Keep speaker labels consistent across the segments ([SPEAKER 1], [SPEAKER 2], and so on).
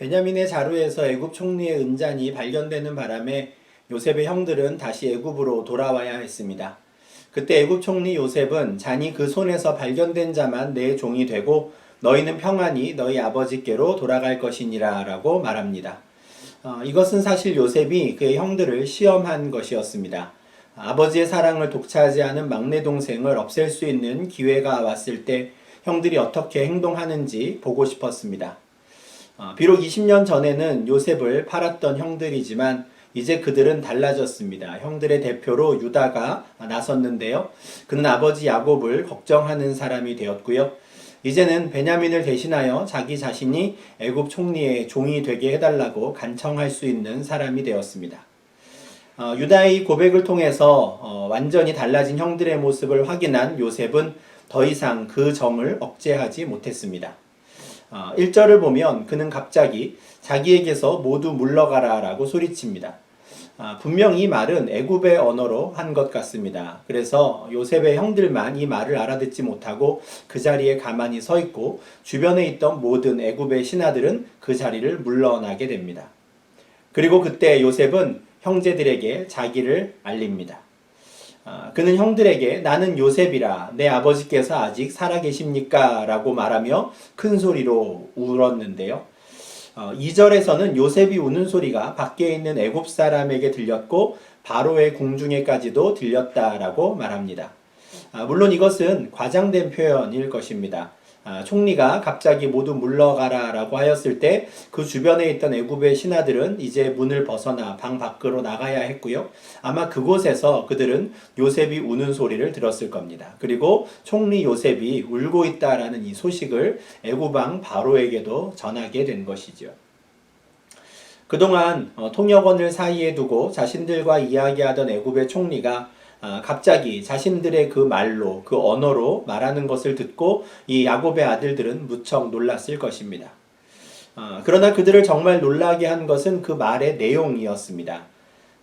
[SPEAKER 1] 베냐민의 자루에서 애굽 총리의 은잔이 발견되는 바람에 요셉의 형들은 다시 애굽으로 돌아와야 했습니다. 그때 애굽 총리 요셉은 잔이 그 손에서 발견된 자만 내 종이 되고 너희는 평안히 너희 아버지께로 돌아갈 것이니라 라고 말합니다. 이것은 사실 요셉이 그의 형들을 시험한 것이었습니다. 아버지의 사랑을 독차지하는 막내 동생을 없앨 수 있는 기회가 왔을 때 형들이 어떻게 행동하는지 보고 싶었습니다. 비록 20년 전에는 요셉을 팔았던 형들이지만 이제 그들은 달라졌습니다. 형들의 대표로 유다가 나섰는데요. 그는 아버지 야곱을 걱정하는 사람이 되었고요. 이제는 베냐민을 대신하여 자기 자신이 애굽 총리의 종이 되게 해달라고 간청할 수 있는 사람이 되었습니다. 유다의 고백을 통해서 완전히 달라진 형들의 모습을 확인한 요셉은 더 이상 그 정을 억제하지 못했습니다. 1절을 보면 그는 갑자기 자기에게서 모두 물러가라 라고 소리칩니다. 분명 이 말은 애굽의 언어로 한 것 같습니다. 그래서 요셉의 형들만 이 말을 알아듣지 못하고 그 자리에 가만히 서 있고 주변에 있던 모든 애굽의 신하들은 그 자리를 물러나게 됩니다. 그리고 그때 요셉은 형제들에게 자기를 알립니다. 그는 형들에게 나는 요셉이라 내 아버지께서 아직 살아계십니까? 라고 말하며 큰 소리로 울었는데요. 2절에서는 요셉이 우는 소리가 밖에 있는 애굽 사람에게 들렸고 바로의 궁중에까지도 들렸다라고 말합니다. 물론 이것은 과장된 표현일 것입니다. 총리가 갑자기 모두 물러가라 라고 하였을 때 그 주변에 있던 애굽의 신하들은 이제 문을 벗어나 방 밖으로 나가야 했고요. 아마 그곳에서 그들은 요셉이 우는 소리를 들었을 겁니다. 그리고 총리 요셉이 울고 있다라는 이 소식을 애굽 왕 바로에게도 전하게 된 것이죠. 그동안 통역원을 사이에 두고 자신들과 이야기하던 애굽의 총리가 갑자기 자신들의 그 말로, 그 언어로 말하는 것을 듣고 이 야곱의 아들들은 무척 놀랐을 것입니다. 그러나 그들을 정말 놀라게 한 것은 그 말의 내용이었습니다.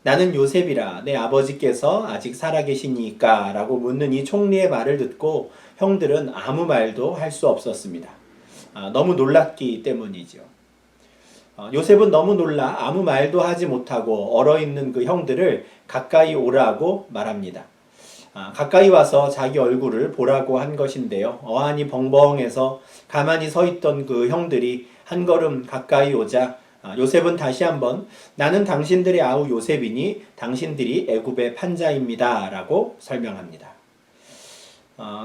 [SPEAKER 1] 나는 요셉이라 내 아버지께서 아직 살아계시니까 라고 묻는 이 총리의 말을 듣고 형들은 아무 말도 할 수 없었습니다. 너무 놀랐기 때문이죠. 요셉은 너무 놀라 아무 말도 하지 못하고 얼어있는 그 형들을 가까이 오라고 말합니다. 가까이 와서 자기 얼굴을 보라고 한 것인데요. 어안이 벙벙해서 가만히 서 있던 그 형들이 한 걸음 가까이 오자 요셉은 다시 한번 나는 당신들의 아우 요셉이니 당신들이 애굽의 판자입니다 라고 설명합니다.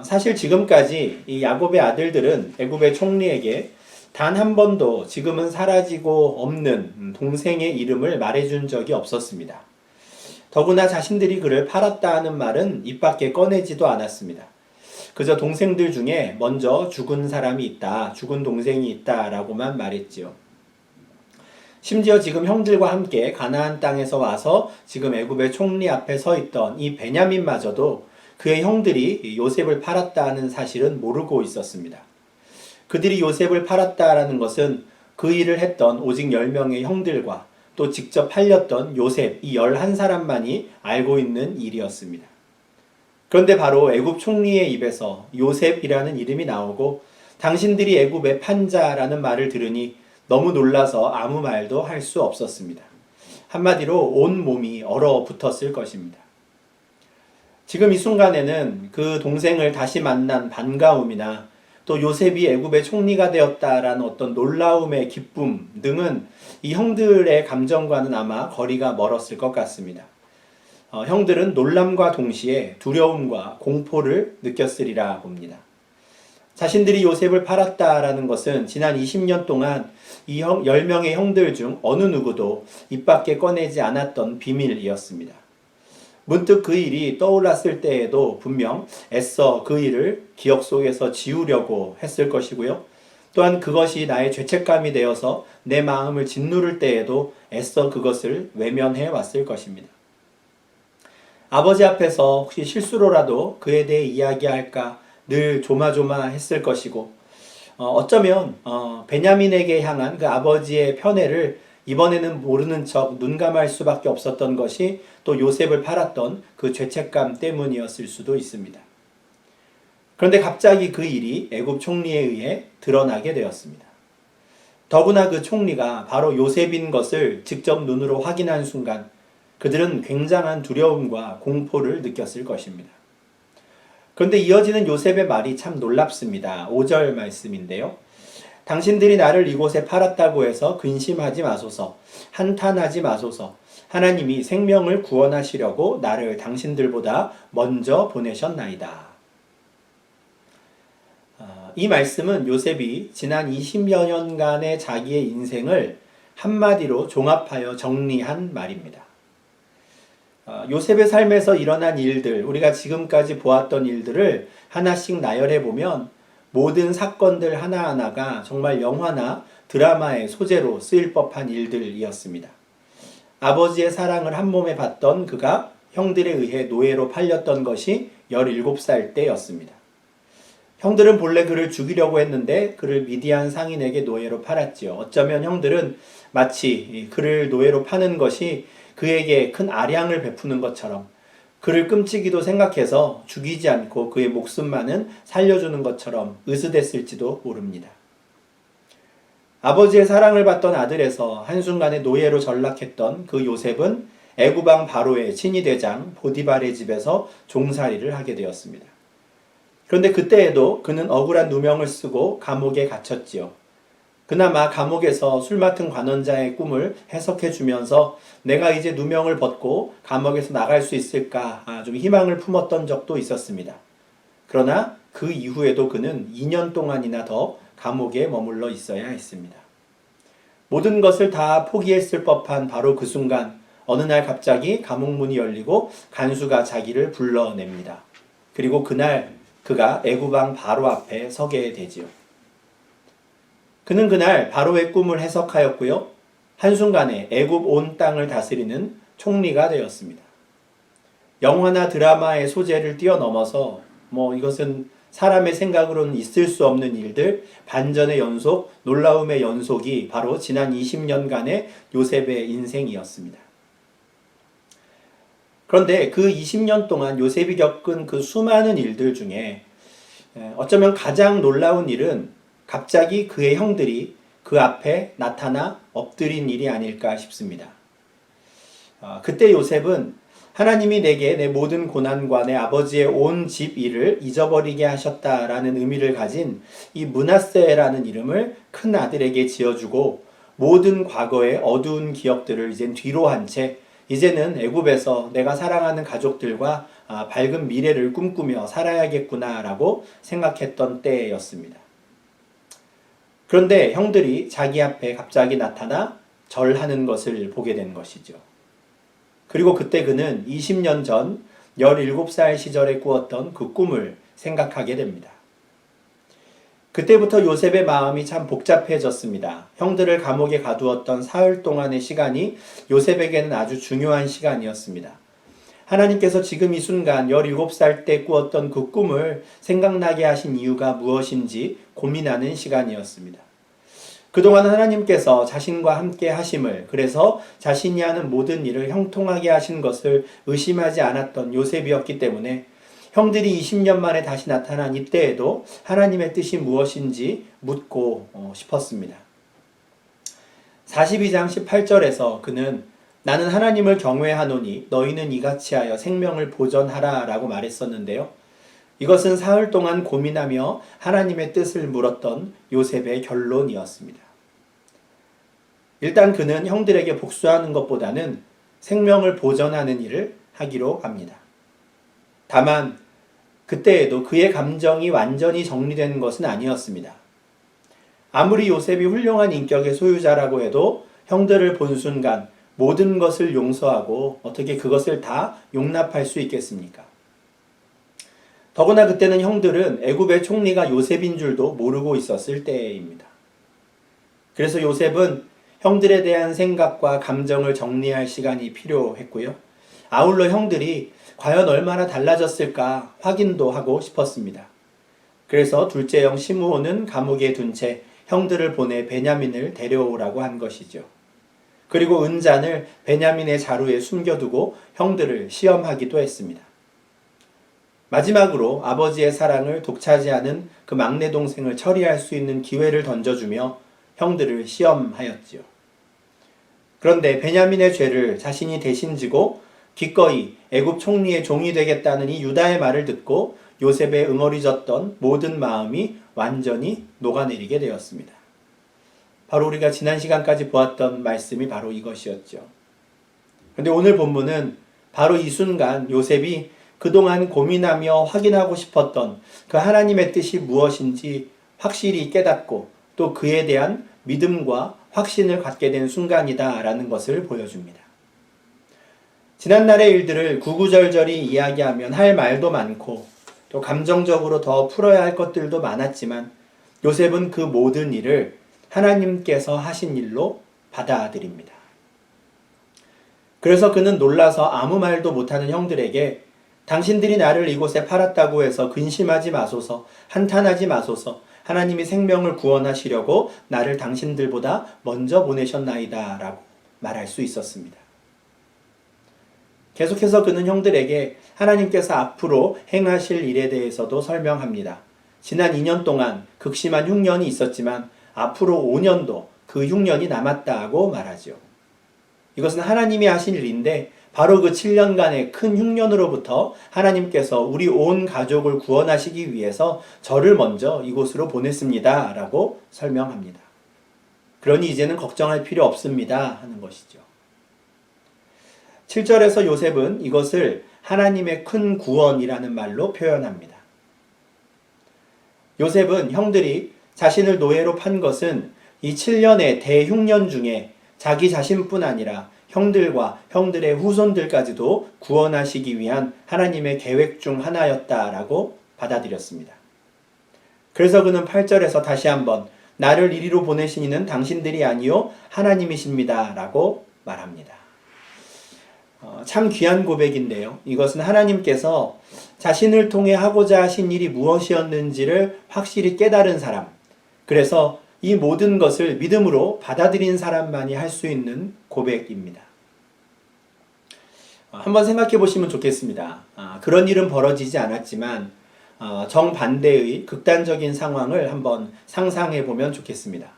[SPEAKER 1] 사실 지금까지 이 야곱의 아들들은 애굽의 총리에게 단 한 번도 지금은 사라지고 없는 동생의 이름을 말해준 적이 없었습니다. 더구나 자신들이 그를 팔았다 하는 말은 입 밖에 꺼내지도 않았습니다. 그저 동생들 중에 먼저 죽은 사람이 있다, 죽은 동생이 있다 라고만 말했지요. 심지어 지금 형들과 함께 가나안 땅에서 와서 지금 애굽의 총리 앞에 서 있던 이 베냐민마저도 그의 형들이 요셉을 팔았다 하는 사실은 모르고 있었습니다. 그들이 요셉을 팔았다라는 것은 그 일을 했던 오직 10명의 형들과 또 직접 팔렸던 요셉 이 11사람만이 알고 있는 일이었습니다. 그런데 바로 애굽 총리의 입에서 요셉이라는 이름이 나오고 당신들이 애굽의 판자라는 말을 들으니 너무 놀라서 아무 말도 할 수 없었습니다. 한마디로 온 몸이 얼어붙었을 것입니다. 지금 이 순간에는 그 동생을 다시 만난 반가움이나 또 요셉이 애굽의 총리가 되었다라는 어떤 놀라움의 기쁨 등은 이 형들의 감정과는 아마 거리가 멀었을 것 같습니다. 형들은 놀람과 동시에 두려움과 공포를 느꼈으리라 봅니다. 자신들이 요셉을 팔았다라는 것은 지난 20년 동안 이 10명의 형들 중 어느 누구도 입 밖에 꺼내지 않았던 비밀이었습니다. 문득 그 일이 떠올랐을 때에도 분명 애써 그 일을 기억 속에서 지우려고 했을 것이고요. 또한 그것이 나의 죄책감이 되어서 내 마음을 짓누를 때에도 애써 그것을 외면해 왔을 것입니다. 아버지 앞에서 혹시 실수로라도 그에 대해 이야기할까 늘 조마조마했을 것이고 어쩌면 베냐민에게 향한 그 아버지의 편애를 이번에는 모르는 척 눈감할 수밖에 없었던 것이 또 요셉을 팔았던 그 죄책감 때문이었을 수도 있습니다. 그런데 갑자기 그 일이 애굽 총리에 의해 드러나게 되었습니다. 더구나 그 총리가 바로 요셉인 것을 직접 눈으로 확인한 순간 그들은 굉장한 두려움과 공포를 느꼈을 것입니다. 그런데 이어지는 요셉의 말이 참 놀랍습니다. 5절 말씀인데요. 당신들이 나를 이곳에 팔았다고 해서 근심하지 마소서, 한탄하지 마소서. 하나님이 생명을 구원하시려고 나를 당신들보다 먼저 보내셨나이다. 이 말씀은 요셉이 지난 20여 년간의 자기의 인생을 한마디로 종합하여 정리한 말입니다. 요셉의 삶에서 일어난 일들, 우리가 지금까지 보았던 일들을 하나씩 나열해 보면 모든 사건들 하나하나가 정말 영화나 드라마의 소재로 쓰일 법한 일들이었습니다. 아버지의 사랑을 한 몸에 받던 그가 형들에 의해 노예로 팔렸던 것이 17살 때였습니다. 형들은 본래 그를 죽이려고 했는데 그를 미디안 상인에게 노예로 팔았지요. 어쩌면 형들은 마치 그를 노예로 파는 것이 그에게 큰 아량을 베푸는 것처럼 그를 끔찍이도 생각해서 죽이지 않고 그의 목숨만은 살려주는 것처럼 으스댔을지도 모릅니다. 아버지의 사랑을 받던 아들에서 한순간에 노예로 전락했던 그 요셉은 애굽왕 바로의 친위대장 보디발의 집에서 종살이를 하게 되었습니다. 그런데 그때에도 그는 억울한 누명을 쓰고 감옥에 갇혔지요. 그나마 감옥에서 술 맡은 관원자의 꿈을 해석해 주면서 내가 이제 누명을 벗고 감옥에서 나갈 수 있을까 좀 희망을 품었던 적도 있었습니다. 그러나 그 이후에도 그는 2년 동안이나 더 감옥에 머물러 있어야 했습니다. 모든 것을 다 포기했을 법한 바로 그 순간 어느 날 갑자기 감옥 문이 열리고 간수가 자기를 불러냅니다. 그리고 그날 그가 애굽왕 바로 앞에 서게 되지요. 그는 그날 바로의 꿈을 해석하였고요. 한순간에 애굽 온 땅을 다스리는 총리가 되었습니다. 영화나 드라마의 소재를 뛰어넘어서 이것은 사람의 생각으로는 있을 수 없는 일들, 반전의 연속, 놀라움의 연속이 바로 지난 20년간의 요셉의 인생이었습니다. 그런데 그 20년 동안 요셉이 겪은 그 수많은 일들 중에 어쩌면 가장 놀라운 일은 갑자기 그의 형들이 그 앞에 나타나 엎드린 일이 아닐까 싶습니다. 그때 요셉은 하나님이 내게 내 모든 고난과 내 아버지의 온 집 일을 잊어버리게 하셨다라는 의미를 가진 이 므낫세라는 이름을 큰 아들에게 지어주고 모든 과거의 어두운 기억들을 이젠 뒤로 한 채 이제는 애굽에서 내가 사랑하는 가족들과 밝은 미래를 꿈꾸며 살아야겠구나라고 생각했던 때였습니다. 그런데 형들이 자기 앞에 갑자기 나타나 절하는 것을 보게 된 것이죠. 그리고 그때 그는 20년 전 17살 시절에 꾸었던 그 꿈을 생각하게 됩니다. 그때부터 요셉의 마음이 참 복잡해졌습니다. 형들을 감옥에 가두었던 사흘 동안의 시간이 요셉에게는 아주 중요한 시간이었습니다. 하나님께서 지금 이 순간 17살 때 꾸었던 그 꿈을 생각나게 하신 이유가 무엇인지 고민하는 시간이었습니다. 그동안 하나님께서 자신과 함께 하심을, 그래서 자신이 하는 모든 일을 형통하게 하신 것을 의심하지 않았던 요셉이었기 때문에 형들이 20년 만에 다시 나타난 이때에도 하나님의 뜻이 무엇인지 묻고 싶었습니다. 42장 18절에서 그는 나는 하나님을 경외하노니 너희는 이같이 하여 생명을 보전하라 라고 말했었는데요. 이것은 사흘 동안 고민하며 하나님의 뜻을 물었던 요셉의 결론이었습니다. 일단 그는 형들에게 복수하는 것보다는 생명을 보전하는 일을 하기로 합니다. 다만 그때에도 그의 감정이 완전히 정리된 것은 아니었습니다. 아무리 요셉이 훌륭한 인격의 소유자라고 해도 형들을 본 순간 모든 것을 용서하고 어떻게 그것을 다 용납할 수 있겠습니까? 더구나 그때는 형들은 애굽의 총리가 요셉인 줄도 모르고 있었을 때입니다. 그래서 요셉은 형들에 대한 생각과 감정을 정리할 시간이 필요했고요. 아울러 형들이 과연 얼마나 달라졌을까 확인도 하고 싶었습니다. 그래서 둘째 형 시므온은 감옥에 둔 채 형들을 보내 베냐민을 데려오라고 한 것이죠. 그리고 은잔을 베냐민의 자루에 숨겨두고 형들을 시험하기도 했습니다. 마지막으로 아버지의 사랑을 독차지하는 그 막내 동생을 처리할 수 있는 기회를 던져주며 형들을 시험하였지요. 그런데 베냐민의 죄를 자신이 대신 지고 기꺼이 애굽 총리의 종이 되겠다는 이 유다의 말을 듣고 요셉의 응어리졌던 모든 마음이 완전히 녹아내리게 되었습니다. 바로 우리가 지난 시간까지 보았던 말씀이 바로 이것이었죠. 그런데 오늘 본문은 바로 이 순간 요셉이 그동안 고민하며 확인하고 싶었던 그 하나님의 뜻이 무엇인지 확실히 깨닫고 또 그에 대한 믿음과 확신을 갖게 된 순간이다라는 것을 보여줍니다. 지난날의 일들을 구구절절히 이야기하면 할 말도 많고 또 감정적으로 더 풀어야 할 것들도 많았지만 요셉은 그 모든 일을 하나님께서 하신 일로 받아들입니다. 그래서 그는 놀라서 아무 말도 못하는 형들에게 당신들이 나를 이곳에 팔았다고 해서 근심하지 마소서, 한탄하지 마소서, 하나님이 생명을 구원하시려고 나를 당신들보다 먼저 보내셨나이다 라고 말할 수 있었습니다. 계속해서 그는 형들에게 하나님께서 앞으로 행하실 일에 대해서도 설명합니다. 지난 2년 동안 극심한 흉년이 있었지만 앞으로 5년도 그 흉년이 남았다고 말하죠. 이것은 하나님이 하신 일인데 바로 그 7년간의 큰 흉년으로부터 하나님께서 우리 온 가족을 구원하시기 위해서 저를 먼저 이곳으로 보냈습니다 라고 설명합니다. 그러니 이제는 걱정할 필요 없습니다 하는 것이죠. 7절에서 요셉은 이것을 하나님의 큰 구원이라는 말로 표현합니다. 요셉은 형들이 자신을 노예로 판 것은 이 7년의 대흉년 중에 자기 자신뿐 아니라 형들과 형들의 후손들까지도 구원하시기 위한 하나님의 계획 중 하나였다라고 받아들였습니다. 그래서 그는 8절에서 다시 한번 나를 이리로 보내신 이는 당신들이 아니요 하나님이십니다 라고 말합니다. 참 귀한 고백인데요. 이것은 하나님께서 자신을 통해 하고자 하신 일이 무엇이었는지를 확실히 깨달은 사람, 그래서 이 모든 것을 믿음으로 받아들인 사람만이 할 수 있는 고백입니다. 한번 생각해 보시면 좋겠습니다. 그런 일은 벌어지지 않았지만 정반대의 극단적인 상황을 한번 상상해 보면 좋겠습니다.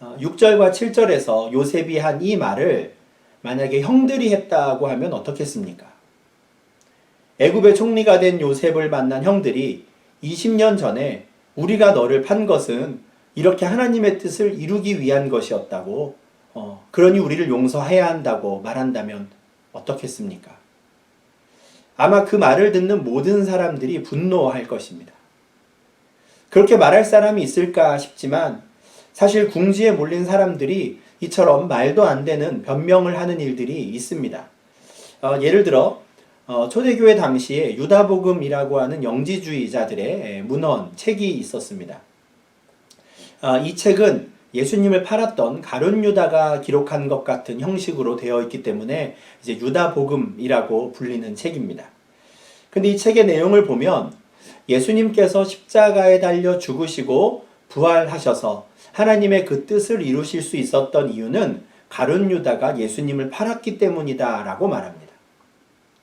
[SPEAKER 1] 6절과 7절에서 요셉이 한 이 말을 만약에 형들이 했다고 하면 어떻겠습니까? 애굽의 총리가 된 요셉을 만난 형들이 20년 전에 우리가 너를 판 것은 이렇게 하나님의 뜻을 이루기 위한 것이었다고, 그러니 우리를 용서해야 한다고 말한다면 어떻겠습니까? 아마 그 말을 듣는 모든 사람들이 분노할 것입니다. 그렇게 말할 사람이 있을까 싶지만 사실 궁지에 몰린 사람들이 이처럼 말도 안 되는 변명을 하는 일들이 있습니다. 예를 들어 초대교회 당시에 유다복음이라고 하는 영지주의자들의 문헌, 책이 있었습니다. 이 책은 예수님을 팔았던 가룟 유다가 기록한 것 같은 형식으로 되어 있기 때문에 이제 유다복음이라고 불리는 책입니다. 근데 이 책의 내용을 보면 예수님께서 십자가에 달려 죽으시고 부활하셔서 하나님의 그 뜻을 이루실 수 있었던 이유는 가룟 유다가 예수님을 팔았기 때문이다 라고 말합니다.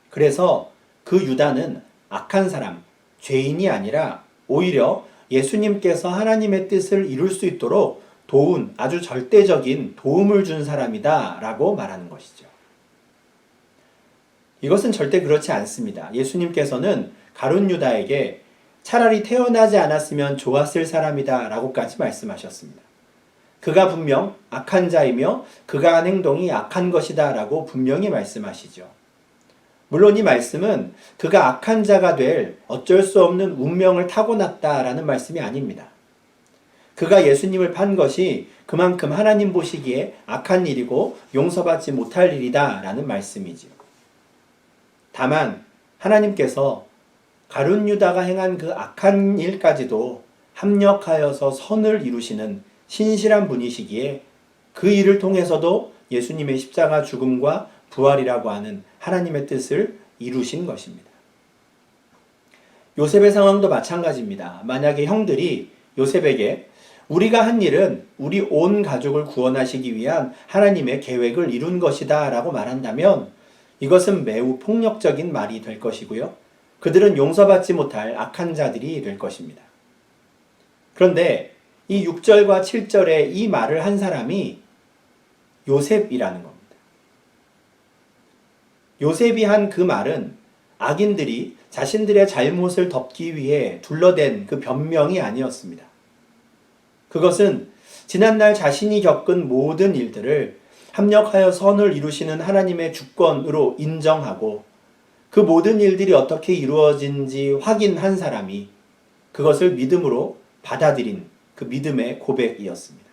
[SPEAKER 1] 그래서 그 유다는 악한 사람, 죄인이 아니라 오히려 예수님께서 하나님의 뜻을 이룰 수 있도록 도운, 아주 절대적인 도움을 준 사람이다 라고 말하는 것이죠. 이것은 절대 그렇지 않습니다. 예수님께서는 가룟 유다에게 차라리 태어나지 않았으면 좋았을 사람이다 라고까지 말씀하셨습니다. 그가 분명 악한 자이며 그가 한 행동이 악한 것이다 라고 분명히 말씀하시죠. 물론 이 말씀은 그가 악한 자가 될 어쩔 수 없는 운명을 타고났다라는 말씀이 아닙니다. 그가 예수님을 판 것이 그만큼 하나님 보시기에 악한 일이고 용서받지 못할 일이다 라는 말씀이지요. 다만 하나님께서 가룟 유다가 행한 그 악한 일까지도 합력하여서 선을 이루시는 신실한 분이시기에 그 일을 통해서도 예수님의 십자가 죽음과 부활이라고 하는 하나님의 뜻을 이루신 것입니다. 요셉의 상황도 마찬가지입니다. 만약에 형들이 요셉에게 우리가 한 일은 우리 온 가족을 구원하시기 위한 하나님의 계획을 이룬 것이다 라고 말한다면 이것은 매우 폭력적인 말이 될 것이고요. 그들은 용서받지 못할 악한 자들이 될 것입니다. 그런데 이 6절과 7절에 이 말을 한 사람이 요셉이라는 겁니다. 요셉이 한 그 말은 악인들이 자신들의 잘못을 덮기 위해 둘러댄 그 변명이 아니었습니다. 그것은 지난날 자신이 겪은 모든 일들을 합력하여 선을 이루시는 하나님의 주권으로 인정하고 그 모든 일들이 어떻게 이루어진지 확인한 사람이 그것을 믿음으로 받아들인 그 믿음의 고백이었습니다.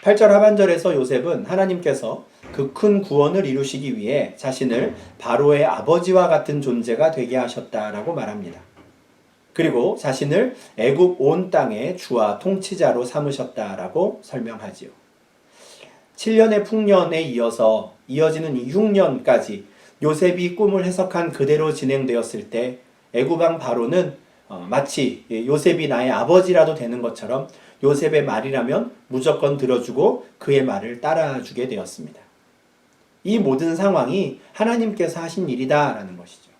[SPEAKER 1] 8절 하반절에서 요셉은 하나님께서 그 큰 구원을 이루시기 위해 자신을 바로의 아버지와 같은 존재가 되게 하셨다라고 말합니다. 그리고 자신을 애굽 온 땅의 주와 통치자로 삼으셨다라고 설명하지요. 7년의 풍년에 이어서 이어지는 이 6년까지 요셉이 꿈을 해석한 그대로 진행되었을 때 애굽 왕 바로는 마치 요셉이 나의 아버지라도 되는 것처럼 요셉의 말이라면 무조건 들어주고 그의 말을 따라주게 되었습니다. 이 모든 상황이 하나님께서 하신 일이다라는 것이죠.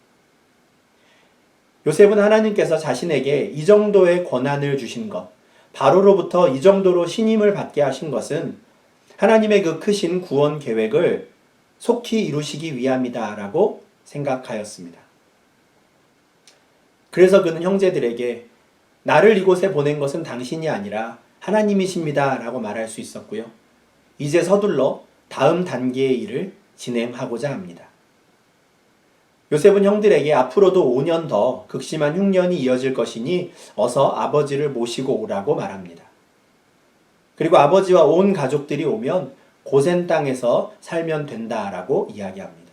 [SPEAKER 1] 요셉은 하나님께서 자신에게 이 정도의 권한을 주신 것, 바로로부터 이 정도로 신임을 받게 하신 것은 하나님의 그 크신 구원 계획을 속히 이루시기 위함이다라고 생각하였습니다. 그래서 그는 형제들에게 나를 이곳에 보낸 것은 당신이 아니라 하나님이십니다 라고 말할 수 있었고요. 이제 서둘러 다음 단계의 일을 진행하고자 합니다. 요셉은 형들에게 앞으로도 5년 더 극심한 흉년이 이어질 것이니 어서 아버지를 모시고 오라고 말합니다. 그리고 아버지와 온 가족들이 오면 고센 땅에서 살면 된다라고 이야기합니다.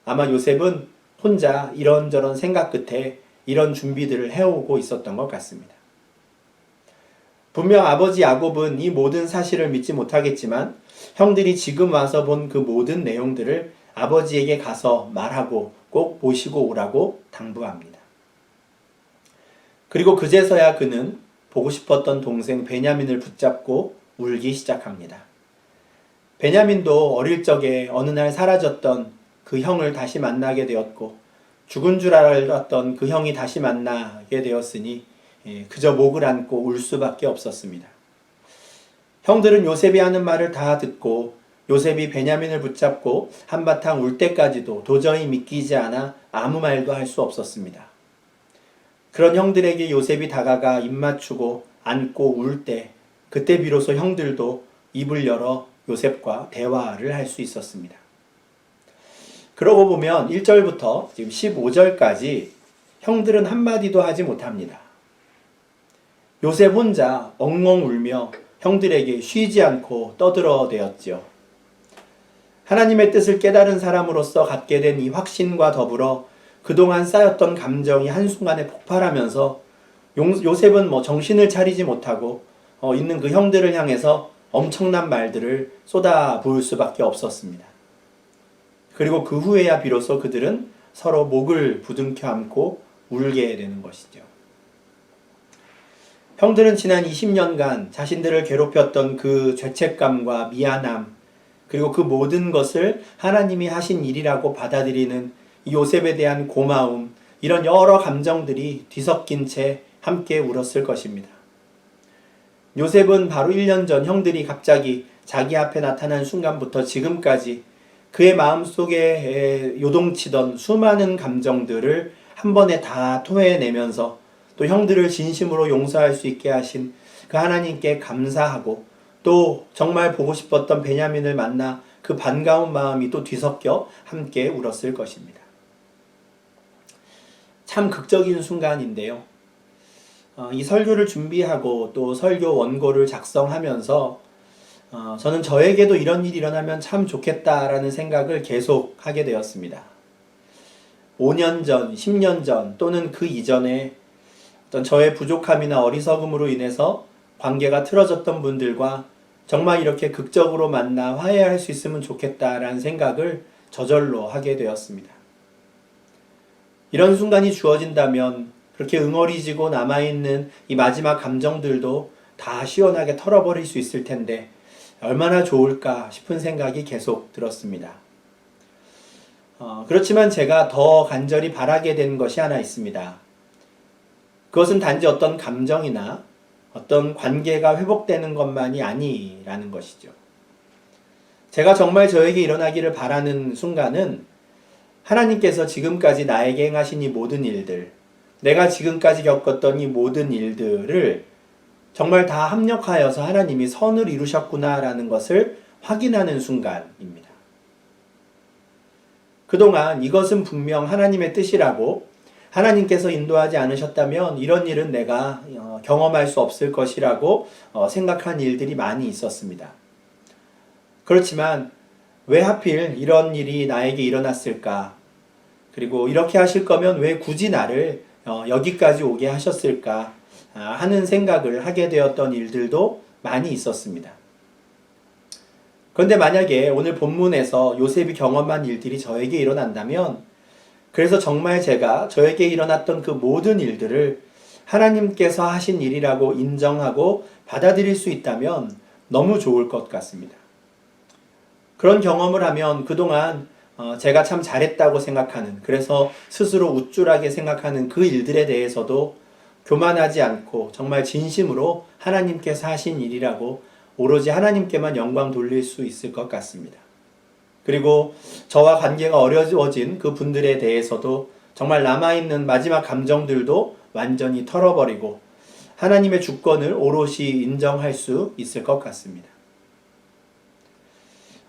[SPEAKER 1] 아마 요셉은 혼자 이런저런 생각 끝에 이런 준비들을 해오고 있었던 것 같습니다. 분명 아버지 야곱은 이 모든 사실을 믿지 못하겠지만 형들이 지금 와서 본 그 모든 내용들을 아버지에게 가서 말하고 꼭 모시고 오라고 당부합니다. 그리고 그제서야 그는 보고 싶었던 동생 베냐민을 붙잡고 울기 시작합니다. 베냐민도 어릴 적에 어느 날 사라졌던 그 형을 다시 만나게 되었고 죽은 줄 알았던 그 형이 다시 만나게 되었으니 그저 목을 안고 울 수밖에 없었습니다. 형들은 요셉이 하는 말을 다 듣고 요셉이 베냐민을 붙잡고 한바탕 울 때까지도 도저히 믿기지 않아 아무 말도 할 수 없었습니다. 그런 형들에게 요셉이 다가가 입 맞추고 안고 울 때 그때 비로소 형들도 입을 열어 요셉과 대화를 할 수 있었습니다. 그러고 보면 1절부터 지금 15절까지 형들은 한마디도 하지 못합니다. 요셉 혼자 엉엉 울며 형들에게 쉬지 않고 떠들어대었지요. 하나님의 뜻을 깨달은 사람으로서 갖게 된 이 확신과 더불어 그동안 쌓였던 감정이 한순간에 폭발하면서 요셉은 정신을 차리지 못하고 있는 그 형들을 향해서 엄청난 말들을 쏟아부을 수밖에 없었습니다. 그리고 그 후에야 비로소 그들은 서로 목을 부둥켜 안고 울게 되는 것이죠. 형들은 지난 20년간 자신들을 괴롭혔던 그 죄책감과 미안함, 그리고 그 모든 것을 하나님이 하신 일이라고 받아들이는 이 요셉에 대한 고마움, 이런 여러 감정들이 뒤섞인 채 함께 울었을 것입니다. 요셉은 바로 1년 전 형들이 갑자기 자기 앞에 나타난 순간부터 지금까지 그의 마음속에 요동치던 수많은 감정들을 한 번에 다 토해내면서 또 형들을 진심으로 용서할 수 있게 하신 그 하나님께 감사하고 또 정말 보고 싶었던 베냐민을 만나 그 반가운 마음이 또 뒤섞여 함께 울었을 것입니다. 참 극적인 순간인데요. 이 설교를 준비하고 또 설교 원고를 작성하면서 저는 저에게도 이런 일이 일어나면 참 좋겠다라는 생각을 계속 하게 되었습니다. 5년 전, 10년 전 또는 그 이전에 어떤 저의 부족함이나 어리석음으로 인해서 관계가 틀어졌던 분들과 정말 이렇게 극적으로 만나 화해할 수 있으면 좋겠다라는 생각을 저절로 하게 되었습니다. 이런 순간이 주어진다면 그렇게 응어리지고 남아있는 이 마지막 감정들도 다 시원하게 털어버릴 수 있을 텐데 얼마나 좋을까 싶은 생각이 계속 들었습니다. 그렇지만 제가 더 간절히 바라게 된 것이 하나 있습니다. 그것은 단지 어떤 감정이나 어떤 관계가 회복되는 것만이 아니라는 것이죠. 제가 정말 저에게 일어나기를 바라는 순간은 하나님께서 지금까지 나에게 행하신 이 모든 일들, 내가 지금까지 겪었던 이 모든 일들을 정말 다 합력하여서 하나님이 선을 이루셨구나라는 것을 확인하는 순간입니다. 그동안 이것은 분명 하나님의 뜻이라고, 하나님께서 인도하지 않으셨다면 이런 일은 내가 경험할 수 없을 것이라고 생각한 일들이 많이 있었습니다. 그렇지만 왜 하필 이런 일이 나에게 일어났을까? 그리고 이렇게 하실 거면 왜 굳이 나를 여기까지 오게 하셨을까? 하는 생각을 하게 되었던 일들도 많이 있었습니다. 그런데 만약에 오늘 본문에서 요셉이 경험한 일들이 저에게 일어난다면, 그래서 정말 제가 저에게 일어났던 그 모든 일들을 하나님께서 하신 일이라고 인정하고 받아들일 수 있다면 너무 좋을 것 같습니다. 그런 경험을 하면 그동안 제가 참 잘했다고 생각하는, 그래서 스스로 우쭐하게 생각하는 그 일들에 대해서도 교만하지 않고 정말 진심으로 하나님께서 하신 일이라고 오로지 하나님께만 영광 돌릴 수 있을 것 같습니다. 그리고 저와 관계가 어려워진 그 분들에 대해서도 정말 남아있는 마지막 감정들도 완전히 털어버리고 하나님의 주권을 오롯이 인정할 수 있을 것 같습니다.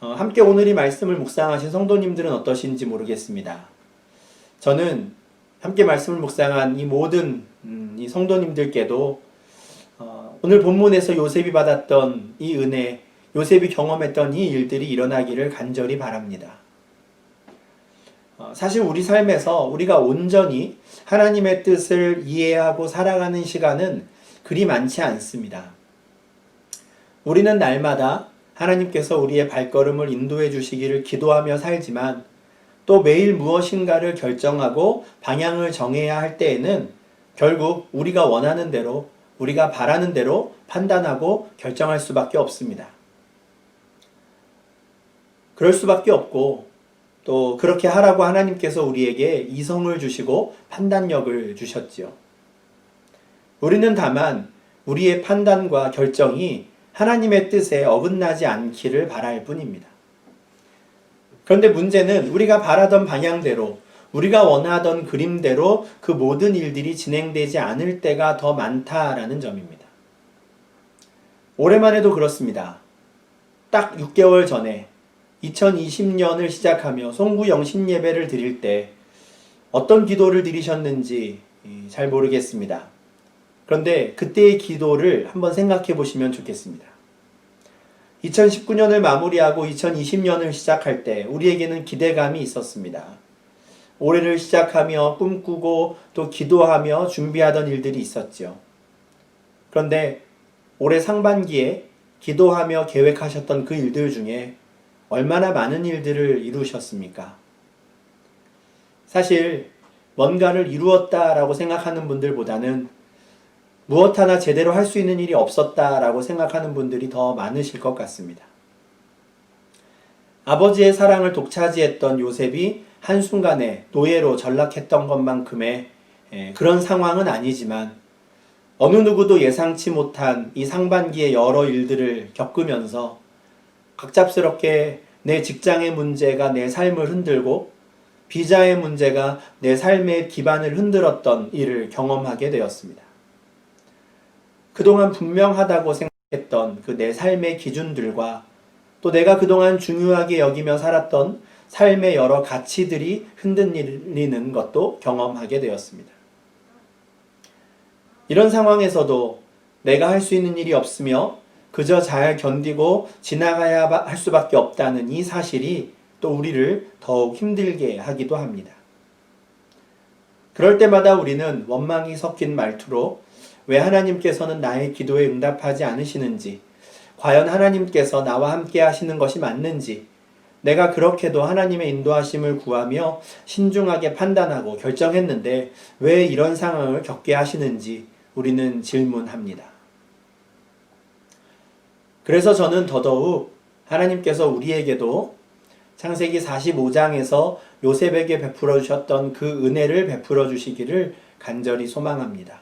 [SPEAKER 1] 함께 오늘 이 말씀을 묵상하신 성도님들은 어떠신지 모르겠습니다. 저는 함께 말씀을 묵상한 이 모든 이 성도님들께도 오늘 본문에서 요셉이 받았던 이 은혜, 요셉이 경험했던 이 일들이 일어나기를 간절히 바랍니다. 사실 우리 삶에서 우리가 온전히 하나님의 뜻을 이해하고 살아가는 시간은 그리 많지 않습니다. 우리는 날마다 하나님께서 우리의 발걸음을 인도해 주시기를 기도하며 살지만, 또 매일 무엇인가를 결정하고 방향을 정해야 할 때에는 결국 우리가 원하는 대로, 우리가 바라는 대로 판단하고 결정할 수밖에 없습니다. 그럴 수밖에 없고, 또 그렇게 하라고 하나님께서 우리에게 이성을 주시고 판단력을 주셨지요. 우리는 다만 우리의 판단과 결정이 하나님의 뜻에 어긋나지 않기를 바랄 뿐입니다. 그런데 문제는 우리가 바라던 방향대로, 우리가 원하던 그림대로 그 모든 일들이 진행되지 않을 때가 더 많다라는 점입니다. 올해만 해도 그렇습니다. 딱 6개월 전에 2020년을 시작하며 송구 영신 예배를 드릴 때 어떤 기도를 드리셨는지 잘 모르겠습니다. 그런데 그때의 기도를 한번 생각해 보시면 좋겠습니다. 2019년을 마무리하고 2020년을 시작할 때 우리에게는 기대감이 있었습니다. 올해를 시작하며 꿈꾸고 또 기도하며 준비하던 일들이 있었죠. 그런데 올해 상반기에 기도하며 계획하셨던 그 일들 중에 얼마나 많은 일들을 이루셨습니까? 사실 뭔가를 이루었다라고 생각하는 분들보다는 무엇 하나 제대로 할 수 있는 일이 없었다라고 생각하는 분들이 더 많으실 것 같습니다. 아버지의 사랑을 독차지했던 요셉이 한순간에 노예로 전락했던 것만큼의 그런 상황은 아니지만, 어느 누구도 예상치 못한 이 상반기의 여러 일들을 겪으면서 갑작스럽게 내 직장의 문제가 내 삶을 흔들고 비자의 문제가 내 삶의 기반을 흔들었던 일을 경험하게 되었습니다. 그동안 분명하다고 생각했던 그 내 삶의 기준들과 또 내가 그동안 중요하게 여기며 살았던 삶의 여러 가치들이 흔들리는 것도 경험하게 되었습니다. 이런 상황에서도 내가 할 수 있는 일이 없으며 그저 잘 견디고 지나가야 할 수밖에 없다는 이 사실이 또 우리를 더욱 힘들게 하기도 합니다. 그럴 때마다 우리는 원망이 섞인 말투로 왜 하나님께서는 나의 기도에 응답하지 않으시는지, 과연 하나님께서 나와 함께 하시는 것이 맞는지, 내가 그렇게도 하나님의 인도하심을 구하며 신중하게 판단하고 결정했는데 왜 이런 상황을 겪게 하시는지 우리는 질문합니다. 그래서 저는 더더욱 하나님께서 우리에게도 창세기 45장에서 요셉에게 베풀어 주셨던 그 은혜를 베풀어 주시기를 간절히 소망합니다.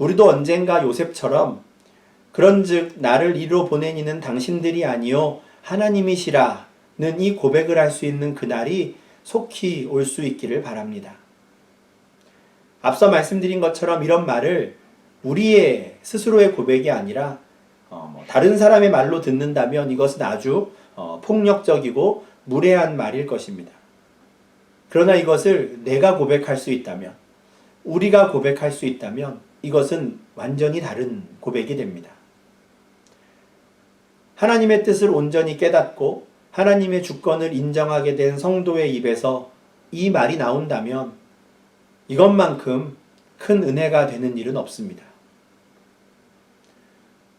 [SPEAKER 1] 우리도 언젠가 요셉처럼 그런즉 나를 이로 보내니는 당신들이 아니요 하나님이시라는 이 고백을 할 수 있는 그날이 속히 올 수 있기를 바랍니다. 앞서 말씀드린 것처럼 이런 말을 우리의 스스로의 고백이 아니라 다른 사람의 말로 듣는다면 이것은 아주 폭력적이고 무례한 말일 것입니다. 그러나 이것을 내가 고백할 수 있다면, 우리가 고백할 수 있다면 이것은 완전히 다른 고백이 됩니다. 하나님의 뜻을 온전히 깨닫고 하나님의 주권을 인정하게 된 성도의 입에서 이 말이 나온다면 이것만큼 큰 은혜가 되는 일은 없습니다.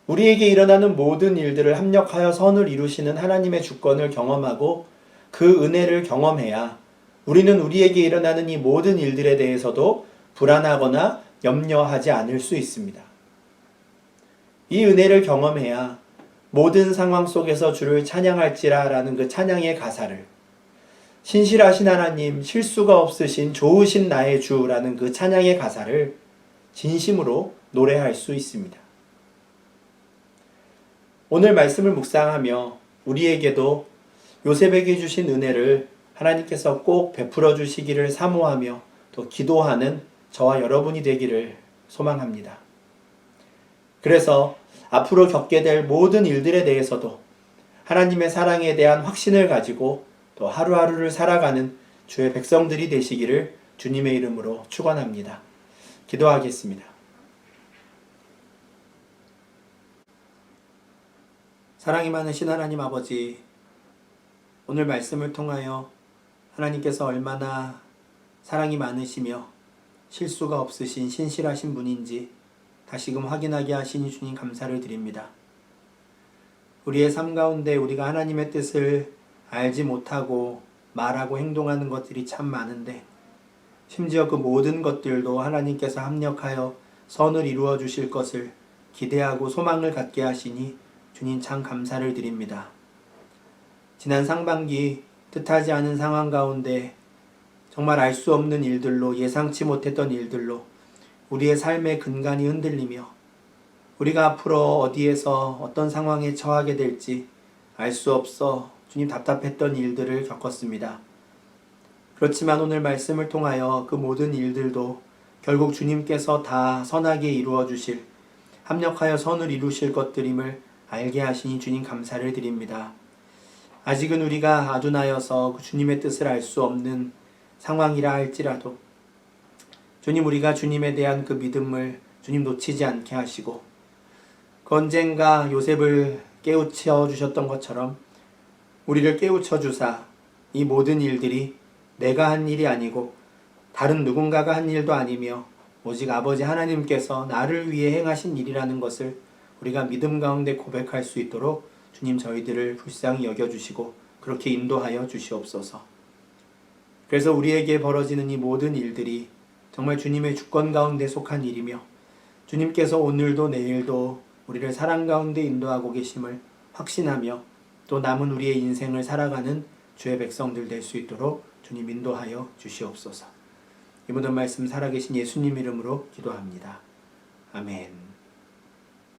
[SPEAKER 1] 우리에게 일어나는 모든 일들을 합력하여 선을 이루시는 하나님의 주권을 경험하고 그 은혜를 경험해야 우리는 우리에게 일어나는 이 모든 일들에 대해서도 불안하거나 염려하지 않을 수 있습니다. 이 은혜를 경험해야 모든 상황 속에서 주를 찬양할지라 라는 그 찬양의 가사를, 신실하신 하나님, 실수가 없으신 좋으신 나의 주라는 그 찬양의 가사를 진심으로 노래할 수 있습니다. 오늘 말씀을 묵상하며 우리에게도 요셉에게 주신 은혜를 하나님께서 꼭 베풀어 주시기를 사모하며 또 기도하는 저와 여러분이 되기를 소망합니다. 그래서 앞으로 겪게 될 모든 일들에 대해서도 하나님의 사랑에 대한 확신을 가지고 또 하루하루를 살아가는 주의 백성들이 되시기를 주님의 이름으로 축원합니다. 기도하겠습니다. 사랑이 많으신 하나님 아버지, 오늘 말씀을 통하여 하나님께서 얼마나 사랑이 많으시며 실수가 없으신 신실하신 분인지 다시금 확인하게 하시니 주님 감사를 드립니다. 우리의 삶 가운데 우리가 하나님의 뜻을 알지 못하고 말하고 행동하는 것들이 참 많은데 심지어 그 모든 것들도 하나님께서 합력하여 선을 이루어 주실 것을 기대하고 소망을 갖게 하시니 주님 참 감사를 드립니다. 지난 상반기 뜻하지 않은 상황 가운데 정말 알 수 없는 일들로, 예상치 못했던 일들로 우리의 삶의 근간이 흔들리며 우리가 앞으로 어디에서 어떤 상황에 처하게 될지 알 수 없어 주님 답답했던 일들을 겪었습니다. 그렇지만 오늘 말씀을 통하여 그 모든 일들도 결국 주님께서 다 선하게 이루어 주실, 합력하여 선을 이루실 것들임을 알게 하시니 주님 감사를 드립니다. 아직은 우리가 아둔하여서 그 주님의 뜻을 알 수 없는 상황이라 할지라도 주님, 우리가 주님에 대한 그 믿음을 주님 놓치지 않게 하시고 그 언젠가 요셉을 깨우쳐 주셨던 것처럼 우리를 깨우쳐 주사 이 모든 일들이 내가 한 일이 아니고 다른 누군가가 한 일도 아니며 오직 아버지 하나님께서 나를 위해 행하신 일이라는 것을 우리가 믿음 가운데 고백할 수 있도록 주님 저희들을 불쌍히 여겨주시고 그렇게 인도하여 주시옵소서. 그래서 우리에게 벌어지는 이 모든 일들이 정말 주님의 주권 가운데 속한 일이며 주님께서 오늘도 내일도 우리를 사랑 가운데 인도하고 계심을 확신하며 또 남은 우리의 인생을 살아가는 주의 백성들 될 수 있도록 주님 인도하여 주시옵소서. 이 모든 말씀 살아계신 예수님 이름으로 기도합니다. 아멘.